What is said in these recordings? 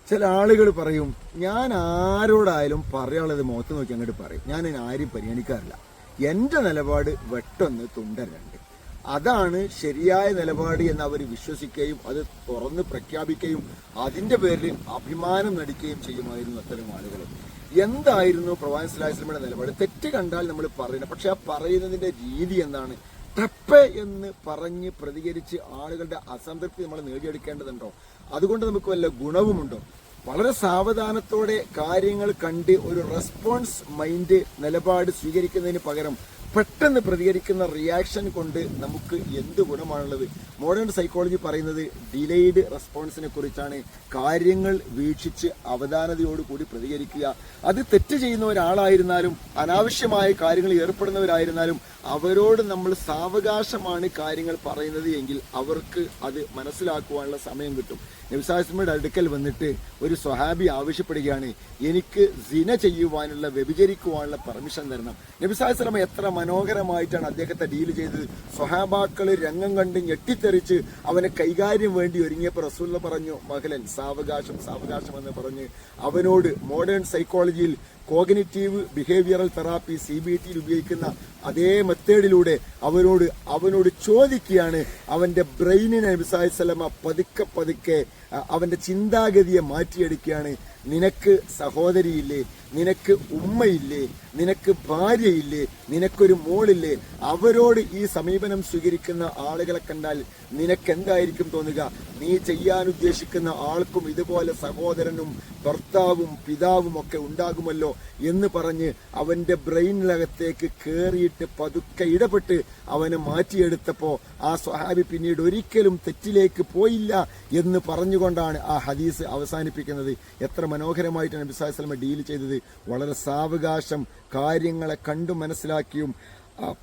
ചില ആളുകൾ പറയും, ഞാൻ ആരോടായാലും പറയാനുള്ളത് മുഖത്ത് നോക്കി അങ്ങോട്ട് പറയും, ഞാൻ ആരും പരിഗണിക്കാറില്ല, എന്റെ നിലപാട് വെട്ടൊന്ന് തുണ്ടരുണ്ട്, അതാണ് ശരിയായ നിലപാട് എന്ന് അവർ വിശ്വസിക്കുകയും അത് തുറന്ന് പ്രഖ്യാപിക്കുകയും അതിന്റെ പേരിൽ അഭിമാനം നടിക്കുകയും ചെയ്യുമായിരുന്നു അത്തരം ആളുകൾ. എന്തായിരുന്നു പ്രവാചകൻ സ്വല്ലല്ലാഹു അലൈഹി വസല്ലമയുടെ നിലപാട്? തെറ്റ് കണ്ടാൽ നമ്മൾ പറയണം, പക്ഷെ ആ പറയുന്നതിന്റെ രീതി എന്താണ്? ടപ്പ് എന്ന് പറഞ്ഞ് പ്രതികരിച്ച് ആളുകളുടെ അസംതൃപ്തി നമ്മൾ നേടിയെടുക്കേണ്ടതുണ്ടോ? അതുകൊണ്ട് നമുക്ക് വല്ല ഗുണവുമുണ്ടോ? വളരെ സാവധാനത്തോടെ കാര്യങ്ങൾ കണ്ട് ഒരു റെസ്പോൺസ് മൈൻഡ് നിലപാട് സ്വീകരിക്കുന്നതിന് പകരം പെട്ടെന്ന് പ്രതികരിക്കുന്ന റിയാക്ഷൻ കൊണ്ട് നമുക്ക് എന്ത് ഗുണമാണുള്ളത്? മോഡേൺ സൈക്കോളജി പറയുന്നത് ഡിലേഡ് റെസ്പോൺസിനെ കുറിച്ചാണ്. കാര്യങ്ങൾ വീക്ഷിച്ച് അവധാനതയോടുകൂടി പ്രതികരിക്കുക. അത് തെറ്റ് ചെയ്യുന്ന ഒരാളായിരുന്നാലും അനാവശ്യമായ കാര്യങ്ങൾ ഏർപ്പെടുന്നവരായിരുന്നാലും അവരോട് നമ്മൾ സാവകാശമാണ് കാര്യങ്ങൾ പറയുന്നത് എങ്കിൽ അവർക്ക് അത് മനസ്സിലാക്കുവാനുള്ള സമയം കിട്ടും. നബി സല്ലല്ലാഹു അലൈഹി വസല്ലമയുടെ അടുക്കൽ വന്നിട്ട് ഒരു സ്വഹാബി ആവശ്യപ്പെടുകയാണ്, എനിക്ക് സിന ചെയ്യുവാനുള്ള, വ്യഭിചരിക്കുവാനുള്ള പെർമിഷൻ തരണം. നബി സല്ലല്ലാഹു അലൈഹി വസല്ലമ എത്ര മനോഹരമായിട്ടാണ് അദ്ദേഹത്തെ ഡീൽ ചെയ്തത്. സ്വഹാബാക്കള് രംഗം കണ്ട് ഞെട്ടിത്തെറിച്ച് അവനെ കൈകാര്യം വേണ്ടി ഒരുങ്ങിയപ്പോൾ റസൂലുള്ളാഹി പറഞ്ഞു, മകലൻ സാവകാശം സാവകാശം എന്ന് പറഞ്ഞ് അവനോട് മോഡേൺ സൈക്കോളജിയിൽ കോഗ്നിറ്റീവ് ബിഹേവിയറൽ തെറാപ്പി CBT ഉപയോഗിക്കുന്ന അതേ മെത്തേഡിലൂടെ അവനോട് ചോദിക്കുകയാണ്. അവന്റെ ബ്രെയിനിനെ നബി സല്ലല്ലാഹു അലൈഹി വസല്ലമ പതുക്കെ പതുക്കെ അവന്റെ ചിന്താഗതിയെ മാറ്റിയെടുക്കുകയാണ്. നിനക്ക് സഹോദരിയില്ലേ? നിനക്ക് ഉമ്മയില്ലേ? നിനക്ക് ഭാര്യയില്ലേ? നിനക്കൊരു മോളില്ലേ? അവരോട് ഈ സമീപനം സ്വീകരിക്കുന്ന ആളുകളെ കണ്ടാൽ നിനക്ക് എന്തായിരിക്കും തോന്നുക? നീ ചെയ്യാൻ ഉദ്ദേശിക്കുന്ന ആൾക്കും ഇതുപോലെ സഹോദരനും ഭർത്താവും പിതാവും ഒക്കെ ഉണ്ടാകുമല്ലോ എന്ന് പറഞ്ഞ് അവന്റെ ബ്രെയിനിനകത്തേക്ക് കയറിയിട്ട് പതുക്കെ ഇടപെട്ട് അവനെ മാറ്റിയെടുത്തപ്പോ ആ സ്വഹാബി പിന്നീട് ഒരിക്കലും തെറ്റിലേക്ക് പോയില്ല എന്ന് പറഞ്ഞുകൊണ്ടാണ് ആ ഹദീസ് അവസാനിപ്പിക്കുന്നത്. എത്ര മനോഹരമായിട്ടാണ് നബി സല്ലല്ലാഹു അലൈഹി വസല്ലം ഡീൽ ചെയ്തത്. വളരെ സാവകാശം കാര്യങ്ങളെ കണ്ടു മനസ്സിലാക്കിയും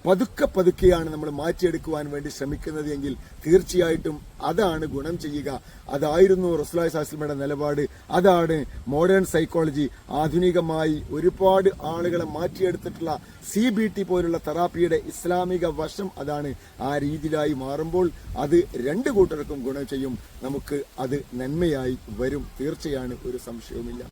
പതുക്കെ പതുക്കെയാണ് നമ്മൾ മാറ്റിയെടുക്കുവാൻ വേണ്ടി ശ്രമിക്കുന്നത് എങ്കിൽ തീർച്ചയായിട്ടും അതാണ് ഗുണം ചെയ്യുക. അതായിരുന്നു റസൂലുള്ളാഹി സ്വല്ലല്ലാഹു അലൈഹി വസല്ലമയുടെ നിലപാട്. അതാണ് മോഡേൺ സൈക്കോളജി ആധുനികമായി ഒരുപാട് ആളുകളെ മാറ്റിയെടുത്തിട്ടുള്ള CBT പോലുള്ള തെറാപ്പിയുടെ ഇസ്ലാമിക വശം അതാണ്. ആ രീതിയിലായി മാറുമ്പോൾ അത് രണ്ടു കൂട്ടർക്കും ഗുണം ചെയ്യും. നമുക്ക് അത് നന്മയായി വരും, തീർച്ചയാണ്, ഒരു സംശയവുമില്ല.